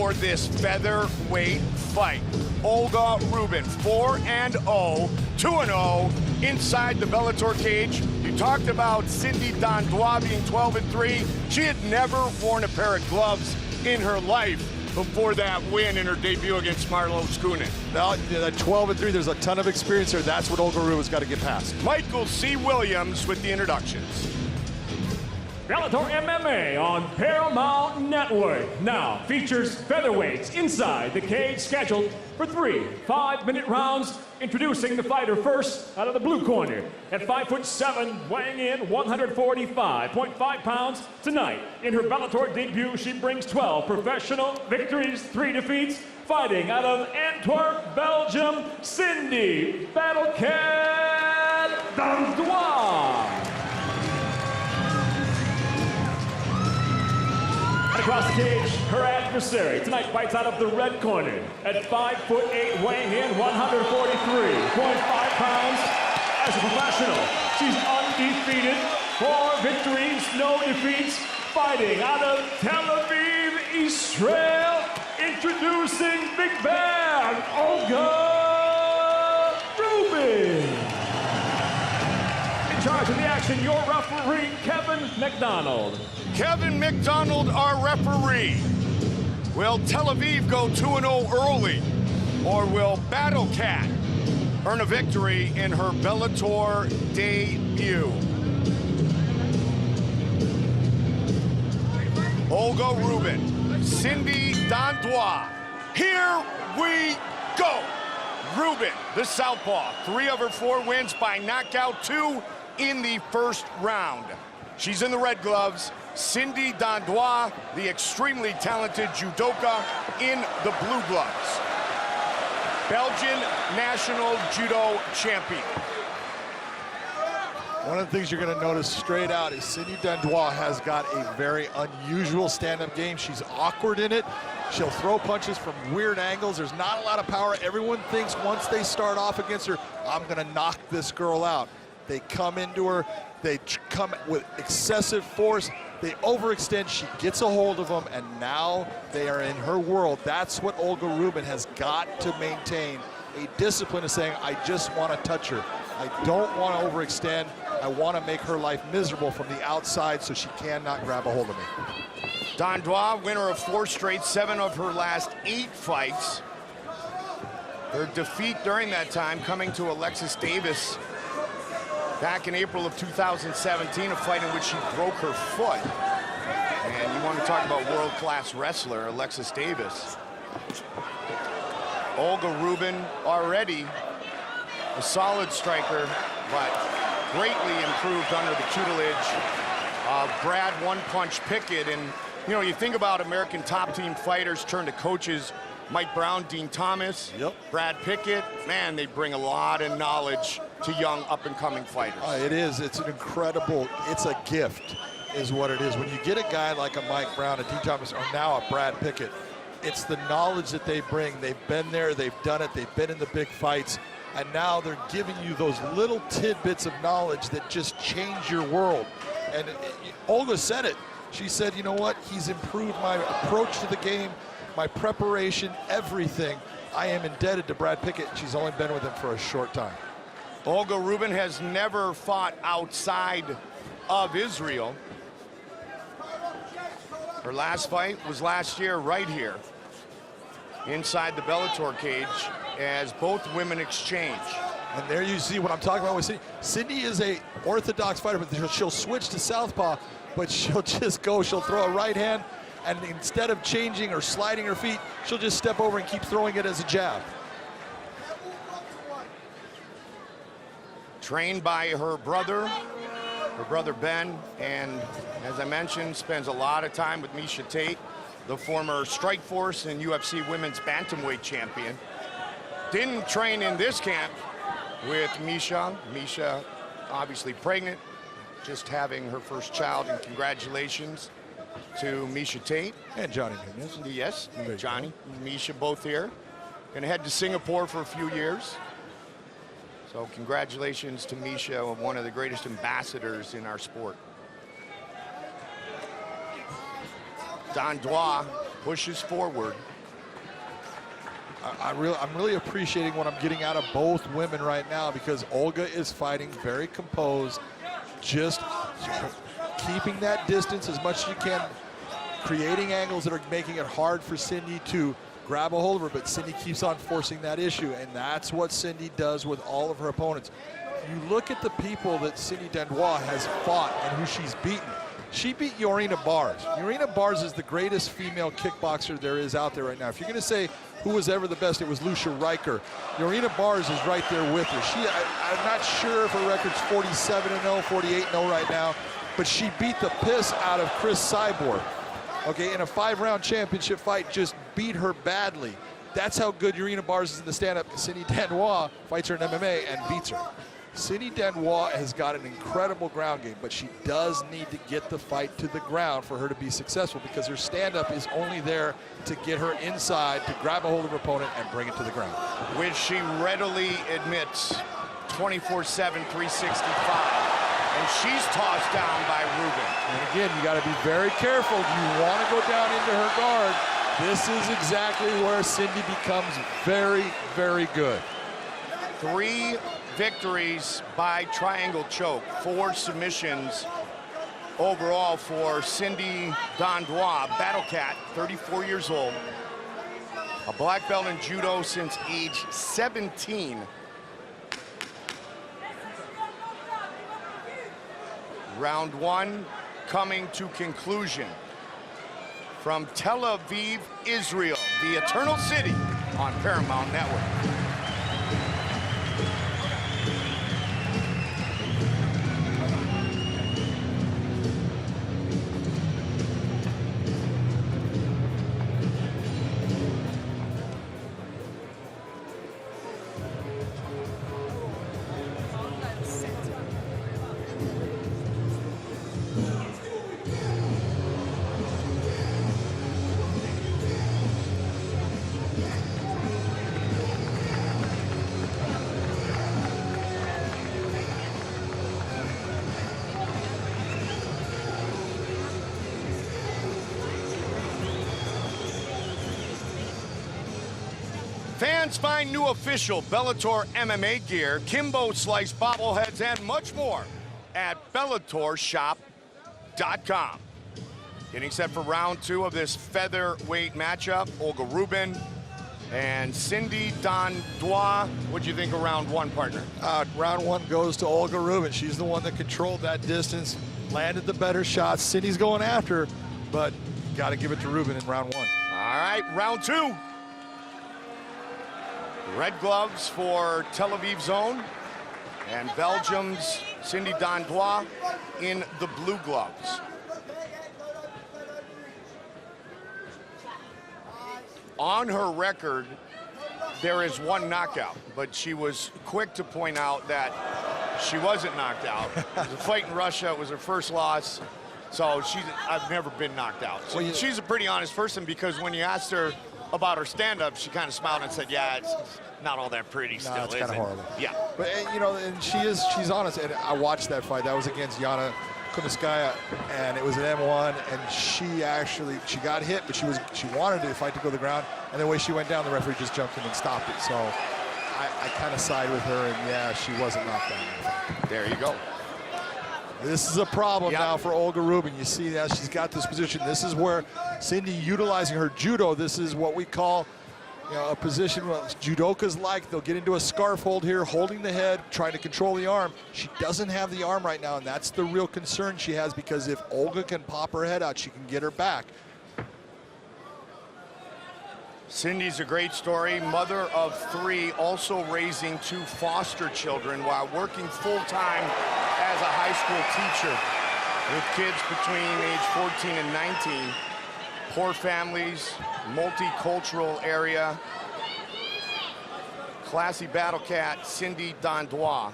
for this featherweight fight. Olga Rubin, 4-0, 2-0 inside the Bellator cage. You talked about Sindi Dandois being 12-3. She had never worn a pair of gloves in her life before that win in her debut against Marlo Skunin. Now, at 12-3, there's a ton of experience there. That's what Olga Rubin's got to get past. Michael C. Williams with the introductions. Bellator MMA on Paramount Network now features featherweights inside the cage, scheduled for 3 5-minute rounds. Introducing the fighter first out of the blue corner at 5'7", weighing in 145.5 pounds. Tonight, in her Bellator debut, she brings 12 professional victories, 3 defeats. Fighting out of Antwerp, Belgium, Sindi Battle Cat Dandois. Across the cage, her adversary tonight fights out of the red corner at 5'8", weighing in 143.5 pounds. As a professional, she's undefeated, 4 victories, no defeats. Fighting out of Tel Aviv, Israel, introducing Big Bad Olga Rubin. In charge of the action, your referee, Kevin McDonald. Kevin McDonald, our referee. Will Tel Aviv go 2-0 early? Or will Battle Cat earn a victory in her Bellator debut? Olga Rubin, Sindi Dandois. Here we go. Rubin, the southpaw, 3 of her 4 wins by knockout, 2 in the first round. She's in the red gloves. Sindi Dandois, the extremely talented judoka, in the blue gloves. Belgian national judo champion. One of the things you're going to notice straight out is Sindi Dandois has got a very unusual stand-up game. She's awkward in it. She'll throw punches from weird angles. There's not a lot of power. Everyone thinks once they start off against her, I'm going to knock this girl out. They come into her. They come with excessive force. They overextend. She gets a hold of them, and now they are in her world. That's what Olga Rubin has got to maintain, a discipline of saying, I just want to touch her. I don't want to overextend. I want to make her life miserable from the outside so she cannot grab a hold of me. Dandois, winner of 4 straight, 7 of her last 8 fights. Her defeat during that time coming to Alexis Davis back in April of 2017, a fight in which she broke her foot. And you want to talk about world-class wrestler, Alexis Davis. Olga Rubin, already a solid striker, but greatly improved under the tutelage of Brad One-Punch Pickett. And, you know, you think about American top-team fighters turn to coaches, Mike Brown, Dean Thomas, Brad Pickett. Man, they bring a lot of knowledge to young up-and-coming fighters. It is. It's an incredible, it's a gift is what it is. When you get a guy like a Mike Brown, a Dean Thomas, or now a Brad Pickett, it's the knowledge that they bring. They've been there, they've done it, they've been in the big fights, and now they're giving you those little tidbits of knowledge that just change your world. And Olga said it. She said, you know what? He's improved my approach to the game, my preparation, everything. I am indebted to Brad Pickett. She's only been with him for a short time. Olga Rubin has never fought outside of Israel. Her last fight was last year right here inside the Bellator cage as both women exchange. And there you see what I'm talking about with Sindi. Sindi is a orthodox fighter, but she'll switch to southpaw, but she'll just go, she'll throw a right hand, and instead of changing or sliding her feet, she'll just step over and keep throwing it as a jab. Trained by her brother Ben, and as I mentioned, spends a lot of time with Miesha Tate, the former Strikeforce and UFC Women's Bantamweight champion. Didn't train in this camp with Miesha. Miesha obviously pregnant, just having her first child, and congratulations to Miesha Tate. And Johnny Nunez. Yes, Johnny and Miesha both here. Gonna head to Singapore for a few years. So congratulations to Miesha, one of the greatest ambassadors in our sport. Dandois pushes forward. I'm really appreciating what I'm getting out of both women right now, because Olga is fighting very composed, just keeping that distance as much as you can, creating angles that are making it hard for Cindy to grab a hold of her, but Cindy keeps on forcing that issue, and that's what Cindy does with all of her opponents. You look at the people that Cindy Dandois has fought and who she's beaten. She beat Yorina Bars. Yorina Bars is the greatest female kickboxer there is out there right now. If you're going to say who was ever the best, it was Lucia Riker. Yorina Bars is right there with her. I'm not sure if her record's 47-0, 48-0 right now, but she beat the piss out of Chris Cyborg. Okay, in a 5-round championship fight, just beat her badly. That's how good Yorina Bars is in the stand-up. Cindy Dandois fights her in MMA and beats her. Cindy Dandois has got an incredible ground game, but she does need to get the fight to the ground for her to be successful, because her stand-up is only there to get her inside, to grab a hold of her opponent and bring it to the ground. Which she readily admits, 24/7, 365. And she's tossed down by Rubin. And again, you got to be very careful. You want to go down into her guard. This is exactly where Cindy becomes very, very good. 3 victories by triangle choke, 4 submissions overall for Cindy Dandois, Battle Cat, 34 years old, a black belt in judo since age 17. Round 1 coming to conclusion from Tel Aviv, Israel, the Eternal City, on Paramount Network. Fans find new official Bellator MMA gear, Kimbo Slice bobbleheads, and much more at BellatorShop.com. Getting set for round 2 of this featherweight matchup, Olga Rubin and Cindy Dandois. What do you think of round 1, partner? Round 1 goes to Olga Rubin. She's the one that controlled that distance, landed the better shots. Cindy's going after her, but got to give it to Rubin in round 1. All right, round 2. Red gloves for Tel Aviv zone, and Belgium's Cindy Dandois in the blue gloves. On her record, there is 1 knockout, but she was quick to point out that she wasn't knocked out. It was a fight in Russia. It was her first loss. So I've never been knocked out. So well, she's a pretty honest person, because when you asked her about her stand-up, she kind of smiled and said, yeah, it's not all that pretty still, it's kind of horrible. Yeah. But, you know, and she's honest, and I watched that fight. That was against Yana Kunitskaya, and it was an M1, and she got hit, but she wanted the fight to go to the ground, and the way she went down, the referee just jumped in and stopped it. So I kind of side with her, and yeah, she wasn't knocked down. There you go. This is a problem now for Olga Rubin. You see that she's got this position. This is where Cindy utilizing her judo. This is what we call, you know, a position where judokas like. They'll get into a scarf hold here, holding the head, trying to control the arm. She doesn't have the arm right now, and that's the real concern she has, because if Olga can pop her head out, she can get her back. Cindy's a great story, mother of 3, also raising 2 foster children while working full-time as a high school teacher with kids between age 14 and 19. Poor families, multicultural area. Classy battle cat, Cindy Dandois.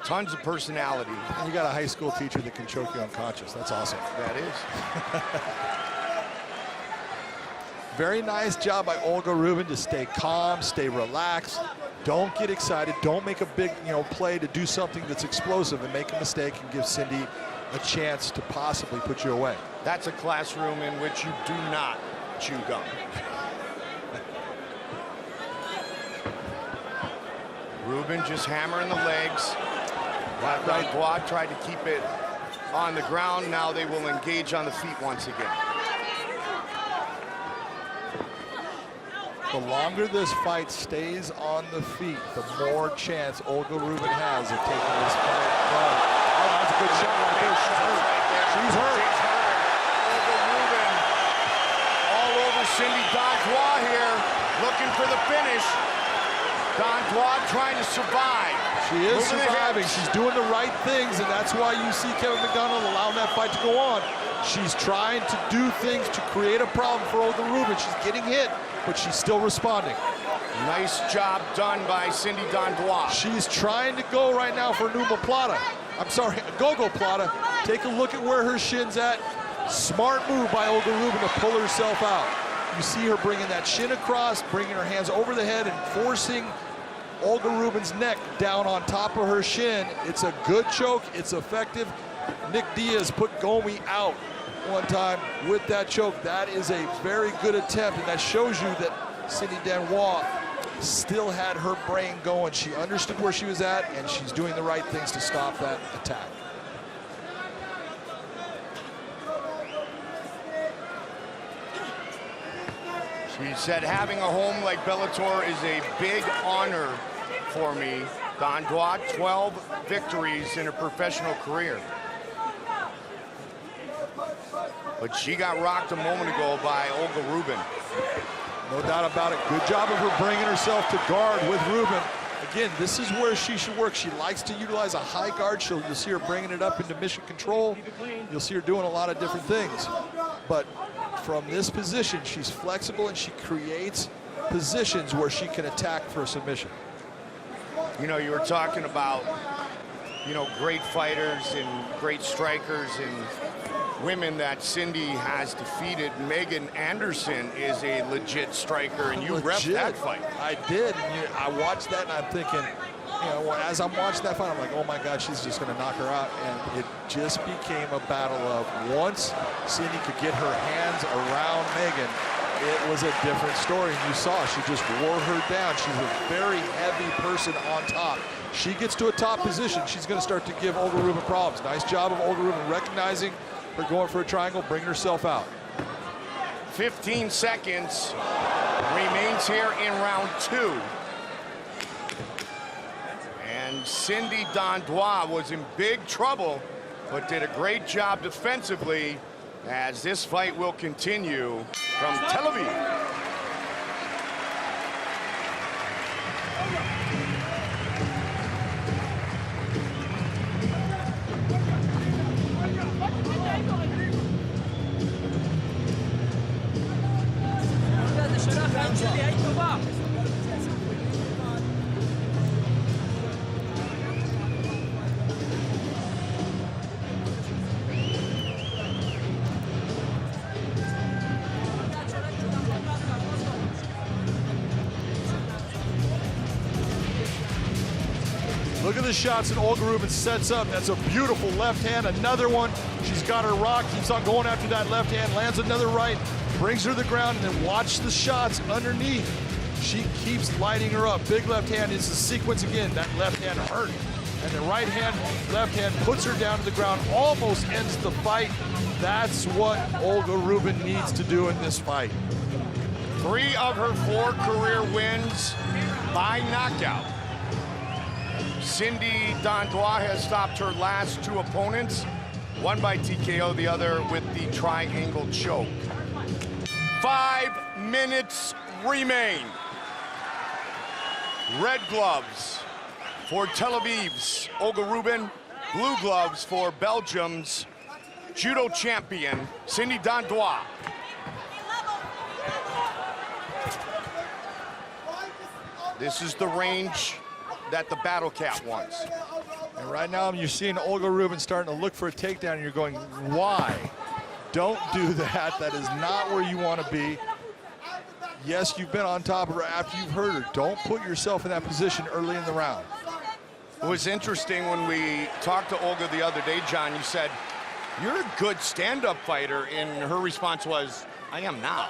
Tons of personality. You got a high school teacher that can choke you unconscious. That's awesome. That is. Very nice job by Olga Rubin to stay calm, stay relaxed. Don't get excited. Don't make a big, play to do something that's explosive and make a mistake and give Cindy a chance to possibly put you away. That's a classroom in which you do not chew gum. Rubin just hammering the legs. Dandois tried to keep it on the ground. Now they will engage on the feet once again. The longer this fight stays on the feet, the more chance Olga Rubin has of taking this fight. Oh, that's a good shot right there. She's hurt. Olga Rubin all over Cindy Dandois here, looking for the finish. Dandois trying to survive. She is surviving. She's doing the right things, and that's why you see Kevin McDonald allowing that fight to go on. She's trying to do things to create a problem for Olga Rubin. She's getting hit, but she's still responding. Nice job done by Cindy Dandois. She's trying to go right now for Numa Plata. I'm sorry, a go-go Plata. Take a look at where her shin's at. Smart move by Olga Rubin to pull herself out. You see her bringing that shin across, bringing her hands over the head and forcing Olga Rubin's neck down on top of her shin. It's a good choke, it's effective. Nick Diaz put Gomi out one time with that choke. That is a very good attempt, and that shows you that Cindy Dandois still had her brain going. She understood where she was at, and she's doing the right things to stop that attack. She said, having a home like Bellator is a big honor for me. Dandois, 12 victories in her professional career. But she got rocked a moment ago by Olga Rubin. No doubt about it. Good job of her bringing herself to guard with Rubin. Again, this is where she should work. She likes to utilize a high guard. You'll see her bringing it up into mission control. You'll see her doing a lot of different things. But from this position, she's flexible and she creates positions where she can attack for a submission. You know, you were talking about, you know, great fighters and great strikers and women that Cindy has defeated. Megan Anderson is a legit striker, and you repped that fight. I did. I watched that, and I'm thinking, you know, as I'm watching that fight, I'm like, oh my God, she's just going to knock her out. And it just became a battle of once Cindy could get her hands around Megan, it was a different story. And you saw she just wore her down. She's a very heavy person on top. She gets to a top position, she's going to start to give Olga Rubin problems. Nice job of Olga Rubin recognizing her going for a triangle, bring herself out. 15 seconds remains here in round 2. And Cindy Dandois was in big trouble, but did a great job defensively as this fight will continue from Tel Aviv. Look at the shots that Olga Rubin sets up. That's a beautiful left hand, another one. She's got her rock, keeps on going after that left hand, lands another right, brings her to the ground, and then watch the shots underneath. She keeps lighting her up. Big left hand is the sequence again. That left hand hurt. And the right hand, left hand puts her down to the ground, almost ends the fight. That's what Olga Rubin needs to do in this fight. 3 of her 4 career wins by knockout. Cindy Dandois has stopped her last 2 opponents, one by TKO, the other with the triangle choke. 5 minutes remain. Red gloves for Tel Aviv's Olga Rubin, blue gloves for Belgium's judo champion, Cindy Dandois. This is the range that the Battle Cat wants. And right now you're seeing Olga Rubin starting to look for a takedown, and you're going, why? Don't do that. That is not where you want to be. Yes, you've been on top of her after you've hurt her. Don't put yourself in that position early in the round. It was interesting when we talked to Olga the other day, John, you said, you're a good stand-up fighter, and her response was, I am now.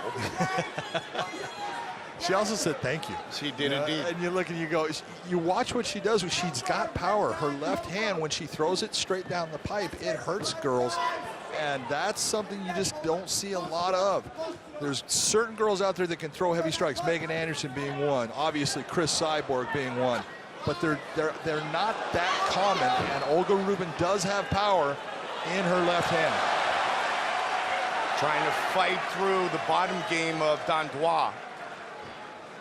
She also said thank you. She did indeed. And you look and you go, you watch what she does. She's got power. Her left hand, when she throws it straight down the pipe, it hurts girls. And that's something you just don't see a lot of. There's certain girls out there that can throw heavy strikes, Megan Anderson being one, obviously Chris Cyborg being one, but they're not that common, and Olga Rubin does have power in her left hand. Trying to fight through the bottom game of Dandois.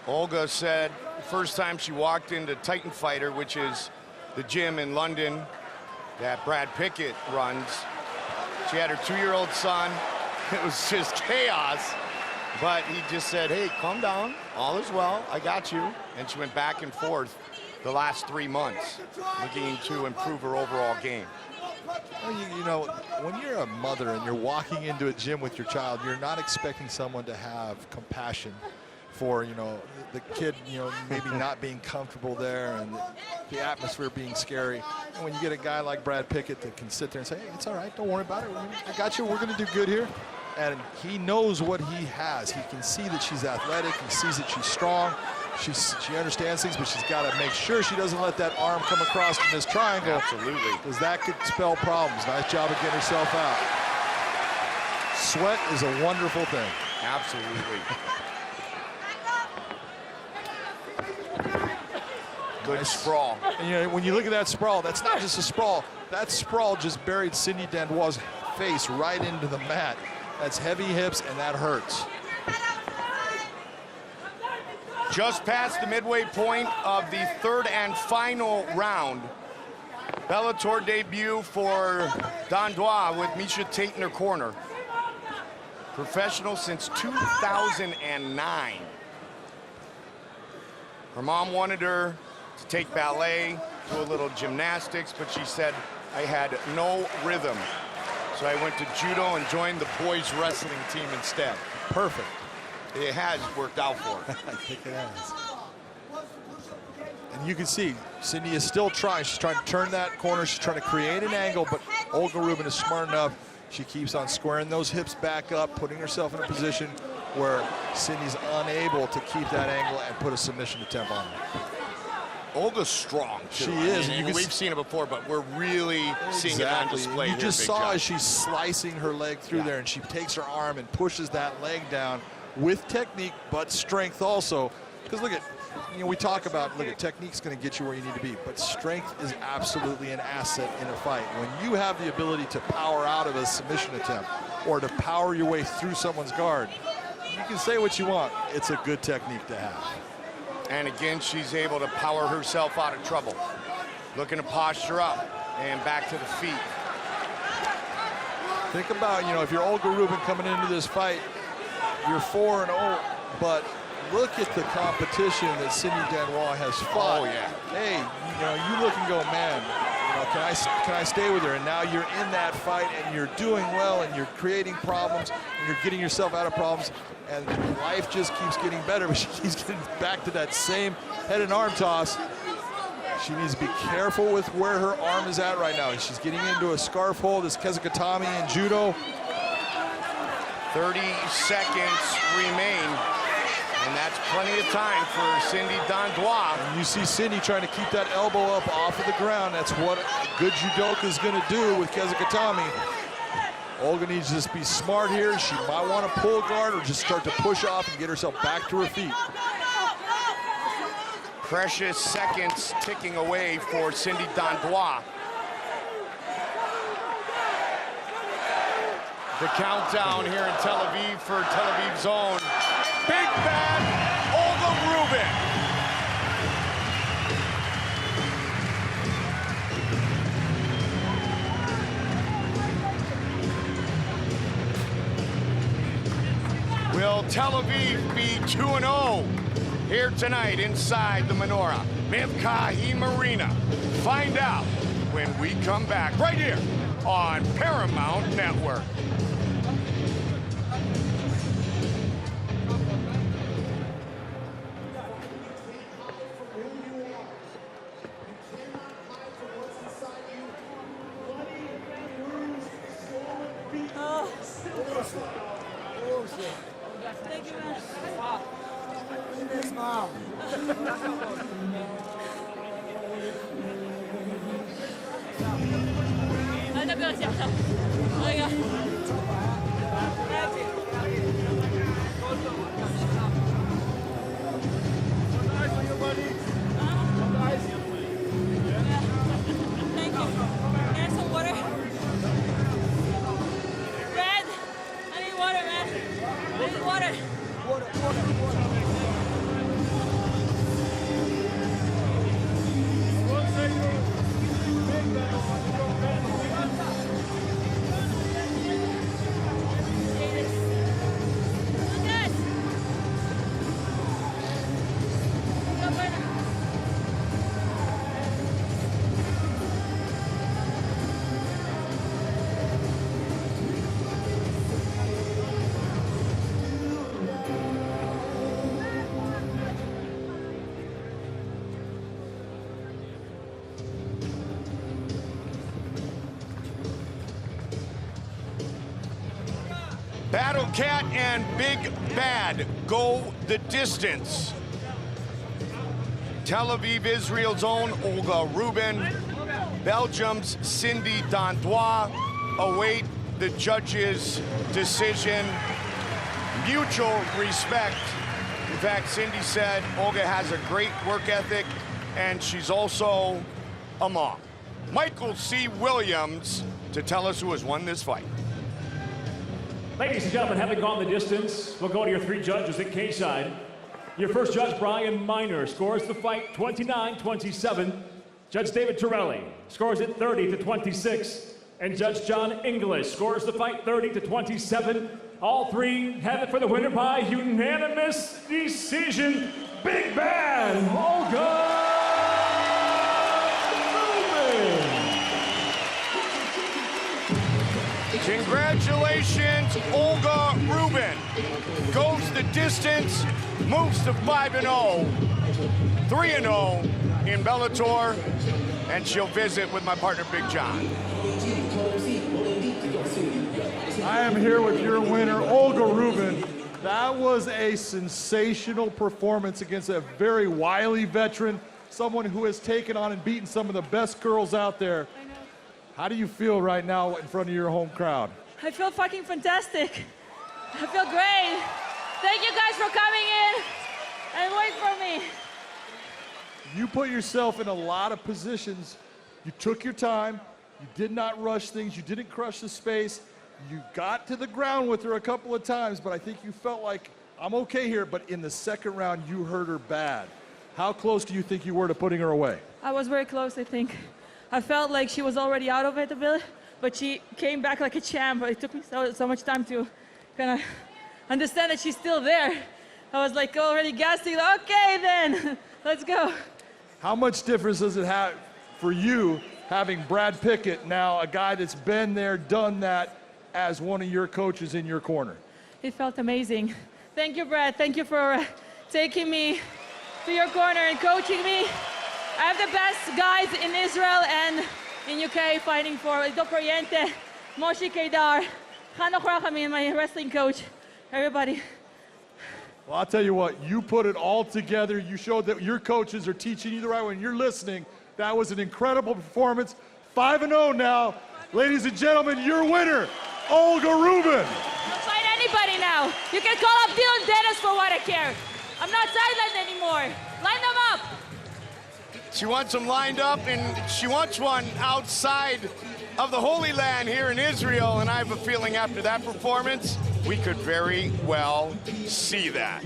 Olga said the first time she walked into Titan Fighter, which is the gym in London that Brad Pickett runs, she had her 2-year-old son. It was just chaos. But he just said, hey, calm down. All is well. I got you. And she went back and forth the last 3 months, looking to improve her overall game. Well, you know, when you're a mother and you're walking into a gym with your child, you're not expecting someone to have compassion for, you know, the kid, you know, maybe not being comfortable there and the atmosphere being scary. And when you get a guy like Brad Pickett that can sit there and say, hey, it's all right, don't worry about it. I got you, we're going to do good here. And he knows what he has. He can see that she's athletic. He sees that she's strong. She understands things, but she's got to make sure she doesn't let that arm come across in this triangle. Absolutely. Because that could spell problems. Nice job of getting herself out. Sweat is a wonderful thing. Absolutely. Good sprawl. And, you know, when you look at that sprawl, that's not just a sprawl. That sprawl just buried Cindy Dandois' face right into the mat. That's heavy hips, and that hurts. Just past the midway point of the third and final round. Bellator debut for Dandois with Misha Tate in her corner. Professional since 2009. Her mom wanted her to take ballet, do a little gymnastics, but she said, I had no rhythm. So I went to judo and joined the boys wrestling team instead. Perfect. It has worked out for her. I think it has. And you can see Cindy is still trying. She's trying to turn that corner. She's trying to create an angle, but Olga Rubin is smart enough. She keeps on squaring those hips back up, putting herself in a position where Cindy's unable to keep that angle and put a submission attempt on her. Olga's strong, too. She is. And we've seen it before, but we're really seeing it on display. You just saw as she's slicing her leg through there, and she takes her arm and pushes that leg down with technique, but strength also. Because look at, you know, we talk about, look at, technique's going to get you where you need to be, but strength is absolutely an asset in a fight. When you have the ability to power out of a submission attempt or to power your way through someone's guard, you can say what you want. It's a good technique to have. And again, she's able to power herself out of trouble. Looking to posture up and back to the feet. Think about, you know, if you're Olga Rubin coming into this fight, you're 4-0, but look at the competition that Cindy Dandois has fought. Oh, yeah. Hey, you know, you look and go, man, you know, can I stay with her? And now you're in that fight, and you're doing well, and you're creating problems, and you're getting yourself out of problems, and life just keeps getting better, but she keeps getting back to that same head and arm toss. She needs to be careful with where her arm is at right now. And she's getting into a scarf hold, this kezakatami in judo. 30 seconds remain, and that's plenty of time for Cindy Dandois. And you see Cindy trying to keep that elbow up off of the ground. That's what a good judoka is going to do with kezakatami. Olga needs to just be smart here. She might want to pull guard or just start to push off and get herself back to her feet. Precious seconds ticking away for Cindy Dandois. The countdown here in Tel Aviv for Tel Aviv's own big bad Olga Rubin. Will Tel Aviv be 2-0 here tonight inside the Menorah Mivkahi Marina? Find out when we come back right here on Paramount Network. Thank you, man. now. אל תדבר איתי עכשיו. רגע. Thank you. Here's some water. Red, I need water, man. I need water. Battle Cat and Big Bad go the distance. Tel Aviv, Israel's own Olga Rubin, Belgium's Cindy Dandois await the judge's decision. Mutual respect. In fact, Cindy said Olga has a great work ethic and she's also a mom. Michael C. Williams to tell us who has won this fight. Ladies and gentlemen, having gone the distance, we'll go to your three judges at K-side. Your first judge, Brian Miner, scores the fight 29-27. Judge David Torelli scores it 30-26. And Judge John English scores the fight 30-27. All three have it for the winner by unanimous decision. Big Bad, Olga! Congratulations, Olga Rubin. Goes the distance, moves to 5-0, 3-0 in Bellator, and she'll visit with my partner, Big John. I am here with your winner, Olga Rubin. That was a sensational performance against a very wily veteran, someone who has taken on and beaten some of the best girls out there. How do you feel right now in front of your home crowd? I feel fucking fantastic. I feel great. Thank you guys for coming in and wait for me. You put yourself in a lot of positions. You took your time. You did not rush things. You didn't crush the space. You got to the ground with her a couple of times, but I think you felt like, I'm okay here, but in the second round, you hurt her bad. How close do you think you were to putting her away? I was very close, I think. I felt like she was already out of it a bit, but she came back like a champ. It took me so much time to kind of understand that she's still there. I was like already gassing, okay then, let's go. How much difference does it have for you having Brad Pickett now, a guy that's been there, done that, as one of your coaches in your corner? It felt amazing. Thank you, Brad. Thank you for taking me to your corner and coaching me. I have the best guys in Israel and in UK fighting for Dop Oriente, Moshe Kedar, Hanoch Rachamin, my wrestling coach, everybody. Well, I'll tell you what, you put it all together. You showed that your coaches are teaching you the right way. When you're listening, that was an incredible performance. 5-0 now. Ladies and gentlemen, your winner, Olga Rubin. I'll fight anybody now. You can call up Dylan Dennis for what I care. I'm not sidelined anymore. Line them up. She wants them lined up, and she wants one outside of the Holy Land here in Israel, and I have a feeling after that performance, we could very well see that.